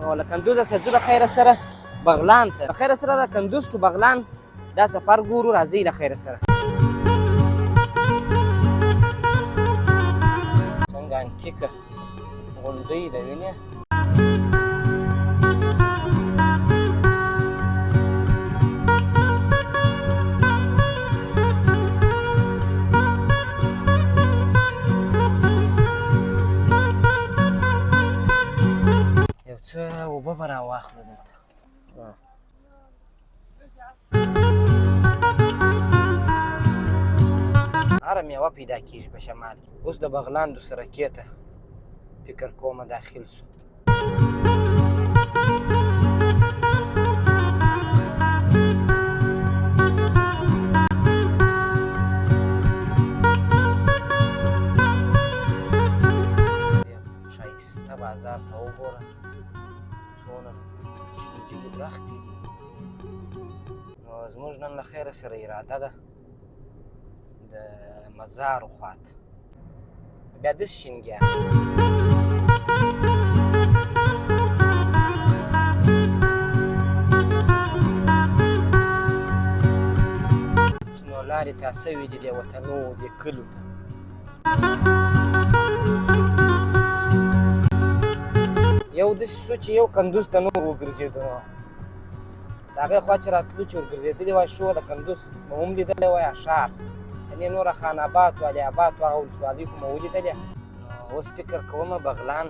نو له کندوزه څخه ځو د خیره سره بغلان ته. له خیره سره د کندوز ټو بغلان دا سفر ګورو. راځئ له خیره سره. څنګه انتیکه غونډۍ ده وینې. یو څه اوبه به راواخلو دلته. هره میوه پیدا کېږي په شمال کې. اوس د بغلان دو سرکې ته فکر کومه داخل سو. ښایسته بازار ته وګوره څونه جګې جګې درختې دي. نو زموږ نن له خیره سره اراده ده د مزارو خواته. بیا داسې شینګیا نو لارې تا سوي دي دې وطنو دې کلو ته. یو داسې شو چې یو کندوز ته نور وګرځېدو. نو د هغې خوا چې راتلو چې ورګرځېدلي وای شو د کندوز مو هم لیدلی وای ښار، یعنې نوره خان آباد و علي آباد و هغه ولسوالۍ خو مو ولیدلې. اوس فکر کومه بغلان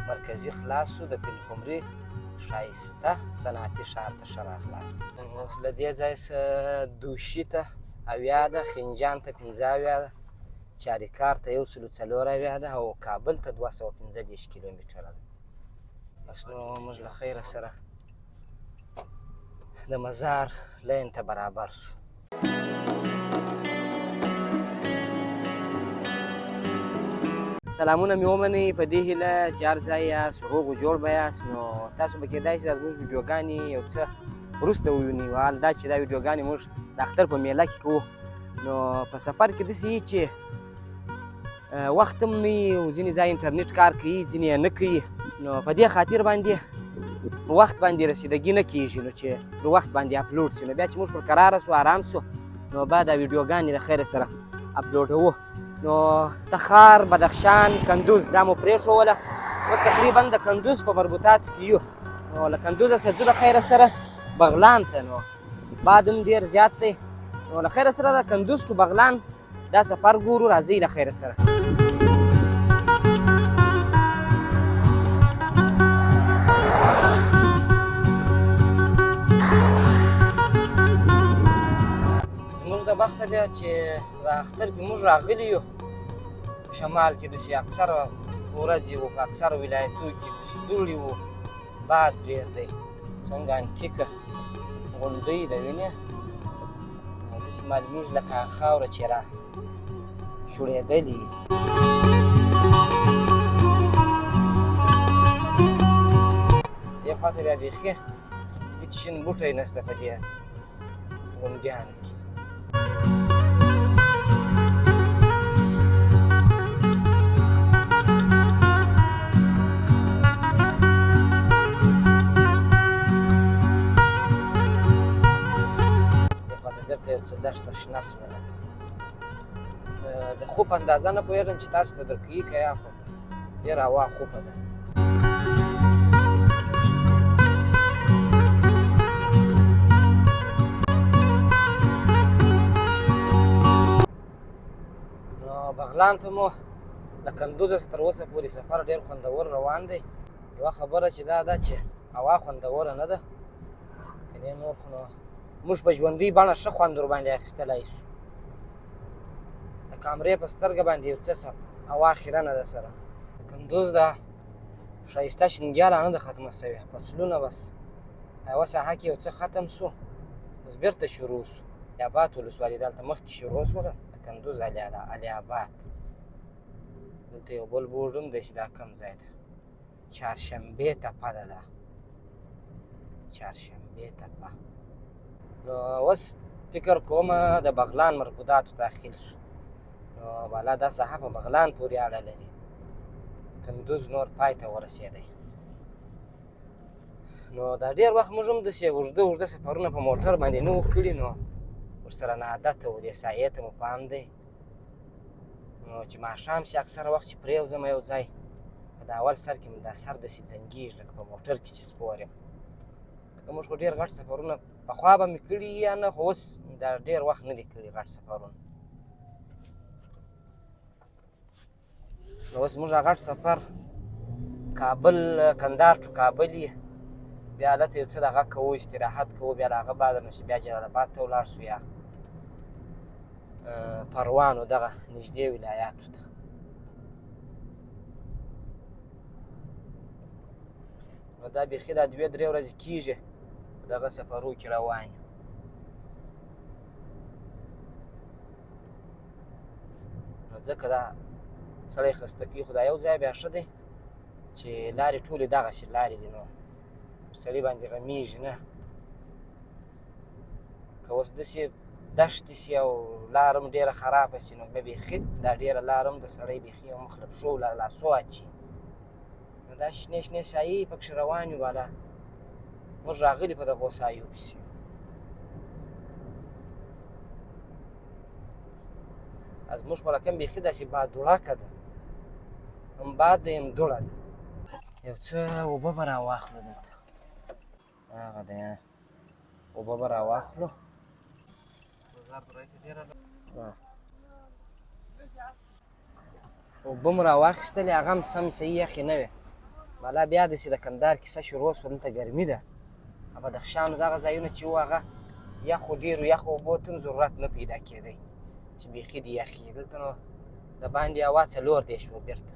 مرکزي خلاص شو، د پلخمري ښایسته صنعتي ښار ته ښه راخلاص. اوس له دې ځایه څخه دوشي ته 80 ده، خنجان ته 15 ده، چاریکار ته 140 ده او کابل ته 215 کیلومتره ده. بس نو موږ له خیره سره د مزار لین ته برابر شو. سلامونه مې ومنئ په دې هیله چې هر ځای یاست روغ و جوړ به یاست. نو تاسو به کیدای شي دا زموږ ویډیوګانې یو څه وروسته ووینئ. حال دا چې دا ویډیوګانې موږ د اختر په میله کې کوو. نو په سفر کې داسې وي چې وخت هم نه وي او ځینې ځای انټرنیټ کار کوي ځینې یې نه کوي. نو په دې خاطر باندې په وخت باندې رسیدګي نه کېږي، نو چې په وخت باندې اپلوډ شي. نو بیا چې موږ پر قراره سو ارام سو نو بعد دا ویډیوګانې د خیره سره اپلوډوو. نو تخار، بدخشان، کندوز دا مو پرېښوله. اوس تقریبا د کندوز په مربوطاتو کې یو. نو له کندوزه څخه ځو د خیره سره بغلان ته. نو باد هم ډېر زیات دی. نو له خیره سره د کندوز ټو بغلان دا سفر ګورو. راځئ له خیره سره. د بخته بیا چې د اختر کې موږ راغلي یو شمال کې داسې اکثره ورځې وو په اکثره ولایتونو کې داسې دوړې وو، باد ډېر دی. څنګه انتیکه غونډۍ ده وینې. نو داسې معلومېږي لکه خاوره چې را شوړېدلې. دې خوا ته بیا بیخي هېڅ شین بوټی نشته په دې غونډیانو کې. یو څه دښته شنه شوله. د خوب اندازه نه پوهېږم چې تاسو ته درکوي که یا، خو ډېره هوا خوبه ده. نو بغلان ته مو له کندوزه څخه تر اوسه پورې سفر ډېر خوندور روان دی. یوه خبره چې دا ده چې هوا خوندوره نه ده، که دې نور خو نو موږ په ژوندۍ بڼه ښه خوند ورباندې اخیستلی شو. د کامرې په سترګه باندې یو څه هوا خیرنه ده سره. د کندوز دا ښایسته شینګیا لا نه ده ختمه سوې. فصلونه بس یوه ساحه کې یو څه ختم سو، اوس بېرته شروع سو. علي آباد ولسوالي دلته مخکې شروع سوله، د کندوز علي آباد. دلته یو بل بورډ هم دی چې دا کوم ځای ده. چهارشنبې تپه ده دا، چهارشنبې تپه. نو اوس فکر کومه د بغلان مربوطاتو داخل شو. نو بالا دا ساحه په بغلان پورې اړه لري. کندوز نور پای ته ورسېدی. نو دا ډېر وخت موږ هم داسې اوږده سفرونه په موټر باندې نه وو کړي، نو ورسره ناعادته وو. دې سایې ته مو پام دی. نو چې ماښام شي اکثره وخت چې پرېوځم یو ځای، په دا اول سر کې مې دا سر داسې زنګېږي لکه په موټر کې چې سپور یم. لکه موږ خو ډېر غټ سفرونه پخوا به مې کړي یا نه، خو اوس دا ډېر وخت نه دي کړي غټ سفرونه. نو اوس موږ غټ سفر کابل کندهار ټو کابل یې، بیا هلته یو څه دغه کوو، استراحت کوو، بیا له هغه بعده نو چې بیا جلال آباد ته ولاړ شو یا پروان و دغه نږدې ولایاتو ته. نو دا بیخي دا 2-3 ورځې کېږي په دغه سفرو کې روان یم. نو ځکه دا سړی خسته کوي، خو دا یو ځای بیا ښه دی چې لارې ټولې دغسې لارې دي، نو سړي باندې غمیږي نه. که اوس داسې دښتې سي او لار هم ډېره خرابه سي، نو بیا بیخي دا ډېره لار هم د سړی بیخي مخ له پښو لاسو اچي. نو دا شنې شنې سایې پکښې روان یو. بالا موږ راغلي په دغو سایو پسې یو. زموږ په رقم بیخي داسې بادوړکه ده، هم باد ده هم دوړه ده. یو څه اوبه به راواخلو دلته، هغه دی اوبه به راواخلو. اوبه مو راواخیستلې، هغه هم سم صحیح یخې نه وې. بالا بیا داسې د کندهار کیسه شروع شوه، دلته ګرمي ده. بدخشان دغه ځایونه چې وو هغه یخو ډېرو یخو اوبو ته هم ضرورت نه پیدا کېدی چې بیخي د یخې. دلته نو د باندې هوا څلور دی شوه بېرته.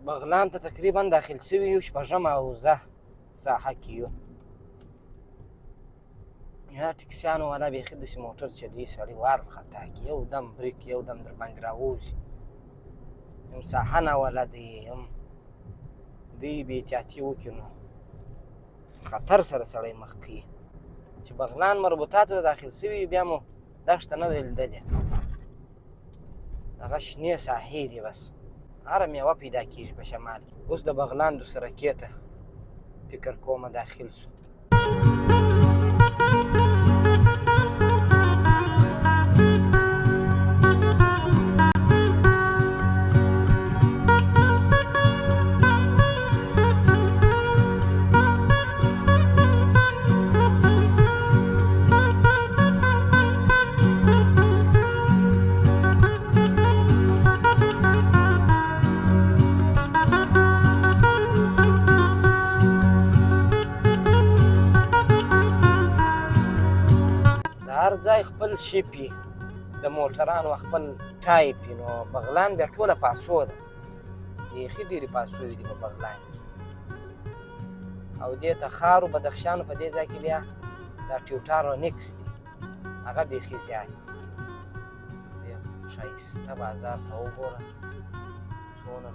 بغلان ته تقریبا داخل سوي یو، شپږمه حوزه ساحه کې یو. یا ټکسیانو والا بیخي داسې موټر چلوي، سړی وارخطا کړي، یو دم بریک یو دم در باندې راوځي. هم ساحه ناوله دی، هم دوی بې احتیاطي وکړي نو خطر سره سړی مخ کوي. چې بغلان مربوطاتو ته داخل سوي بیا مو دښته نه ده لیدلې، هغه شنې ساحې دي بس. هره میوه پیدا کېږي په شمال کې. اوس د بغلان دو سرکې ته فکر کومه داخل سو. هر ځای خپل شیپ وي د موټرانو خپل ټایپ وي نو بغلان بیا ټوله پاسو ده بیخي ډېرې پاسوې دي په بغلان کې او دې تخار و بدخشان په دې ځای کې بیا دا ټیوټارونیکس دي هغه بیخي زیات دي ښایسته بازار ته وګوره څونه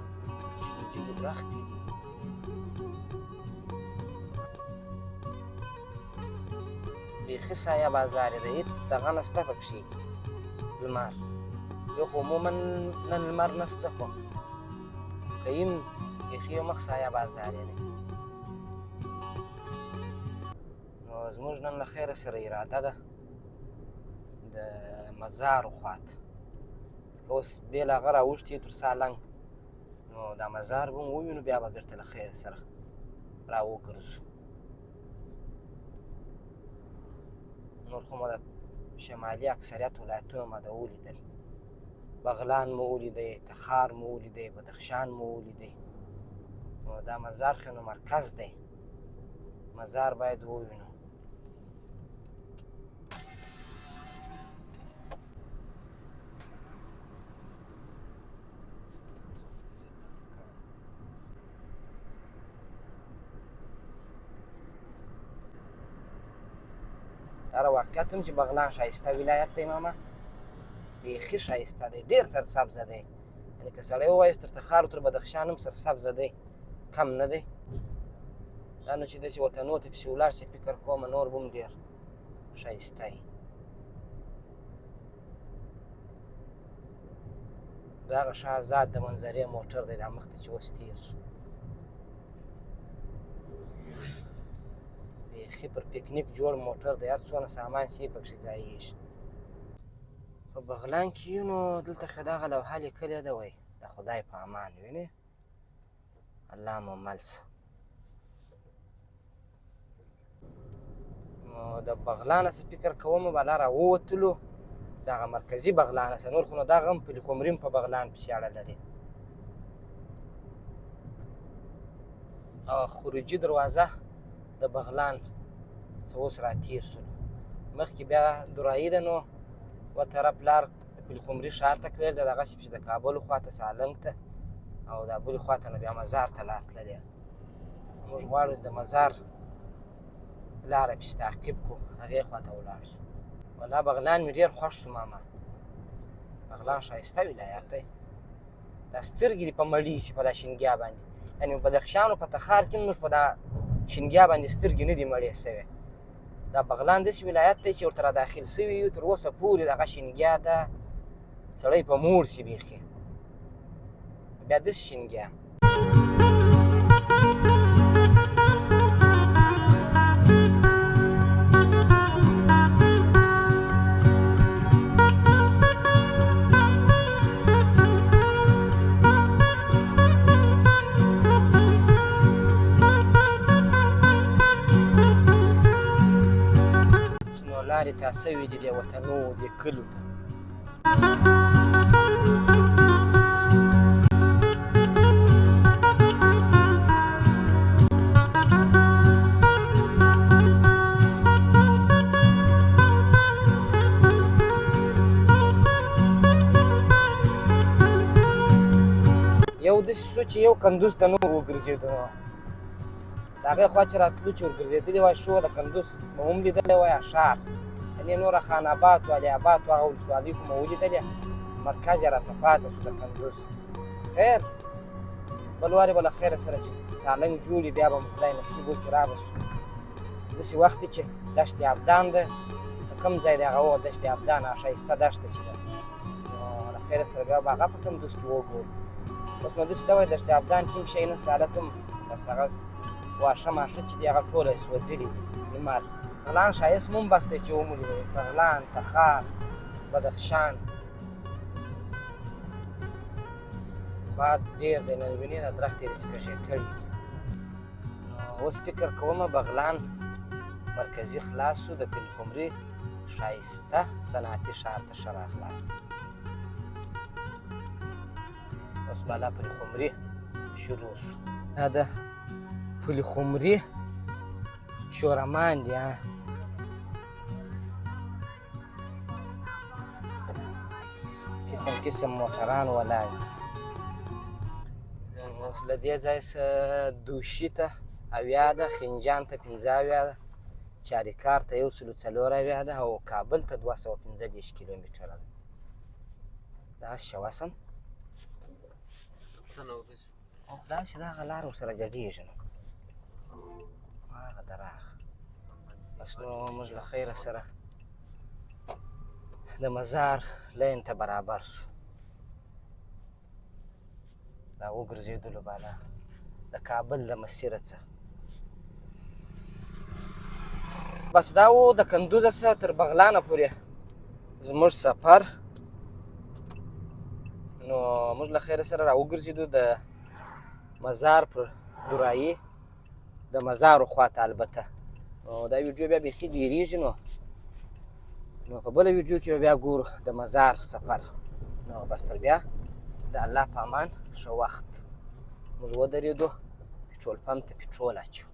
جګې درختې دي بیخي سایه بازار یې ده هېڅ دغه نشته پکښې لمر یو خو عموما نن لمر نشته خو که یم بیخي یو مخ سایه بازار یې دی نو زموږ نن له خیره سره اراده ده د مزارو خواته ځکه اوس بې له هغه راوښتي تر سالنګ نو دا مزار به مو ووینو بیا به بېرته له خیره سره راوګرځو نور خو مو د شمالي اکثریت ولایتونه مو د ولیدل بغلان مو ولیدی تخار مو ولیدی بدخشان مو ولیدی نو دا مزار خو نو مرکز دی مزار باید ووینو دا واقعیت هم چې بغلان ښایسته ولایت دی ماما بیخي ښایسته دی ډېر سرسبزه دی یعنې که سړی ووایست تر تخار و تر بدخشان هم سرسبزه دی کم نه دی دا نو چې داسې وطنو ته پسې ولاړ شي فکر کومه نور به هم ډېر ښایسته وي د هغه شهزاد د منظرې موټر دی دا مخته چې اوس تېر شو بیخي پر پکنیک جوړ موټر دی هر څونه سامان چې یې پکښې ځایېږي په بغلان کې یو نو دلته خو دغه لوحه لیکلې ده وایي د خدای په امان وینې الله مو مل شه نو د بغلانه څه فکر کومه بالا راووتلو دغه مرکزي بغلانه څه نور خو نو دغه هم پل خمري په بغلان پسې اړه لري او خروجي دروازه د بغلان څه اوس راتېر شولو مخکې بیا درایي ده نو و طرف لار پل خمري ښار ته تلل د دغسې پسې د کابل خواته سالنګ ته او د بلې خواته نو بیا مزار ته لار تللې موږ غواړو د مزار لاره پسې تعقیب کړو هغې خواته ولاړ شو والله بغلان مې ډېر خوښ شو ماما بغلان ښایسته ولایت دی دا سترګې دې په مړي شي په دا شینګیا باندې یعنې په بدخشان او په تخار کې موږ په دا شینګیا باندې سترګې نه دي مړې سوې دا بغلان داسې ولایت دی چې ورته را داخل سوي یو تر اوسه پورې دغه شینګیا ده سړی په موړ شي بیخي بیا داسې شینګیا لارې تا سوي دي دې وطنو دې کلو ته یو داسې شو چې یو کندوز ته نه وګرځېدو نو د هغې خوا چې راتلو چې ورګرځېدلې وای شو د کندوز مو هم لیدلی وای ښار یعنې نوره خان آباد و علي آباد و هغه ولسوالۍ خو مو ولیدلې مرکز یې راسه پاته شو د کندوز خیر بل وارې به له خیره سره چې سالنګ جوړي بیا به مو خدای نصیب وکړي را به شو داسې وخت دی چې دشت ابدان ده د کوم ځای دی هغه ووت دشت ابدان هغه ښایسته دښته چې ده نو له خیره سره بیا به هغه په کندوز کې وګورو اوس نو داسې ده وایي دشت ابدان کې هم شی نشته هلته هم بس هغه واښه ماښه چې دي هغه ټوله یې سوځلي دي لمر بغلان ښایست مو هم بس دی چې ومولیدی بغلان تخار بدخشان باد ډېر دی نن وینې دا درخت یې داسې کږې کړي دي نو اوس فکر کومه بغلان مرکزي خلاص شو د پل خمري ښایسته صنعتي ښار ته ښه راخلاص اوس بالا پل خمري شروع شو دا د پل خمري شورمان دی قسم قسم موټران ولاړ دي. اوس له دې ځای څخه دوشي ته 80 ده، خنجان ته 15 ده، چاریکار ته 104 ده او کابل ته 215 کیلومتره ده. داسې شوسم داسې دغه لار ورسره ګډېږي نو هغه د راغه بس نو موږ له خیره سره د مزار لین ته برابر شو. دا وګرځېدلو بالا د کابل د مسیره څخه بس دا و د کندوزه څخه تر بغلانه پورې زموږ سفر. نو موږ له خیره سره راوګرځېدو د مزار پر درایي د مزارو خواته. البته نو دا ویډیو بیا بیخي ډېرېږي نو په بله ویډیو کې به بیا ګورو د مزار سفر. نو بس تر بیا د الله په امان ښه وخت. موږ ودرېدو پټرول پمپ ته پټرول اچو.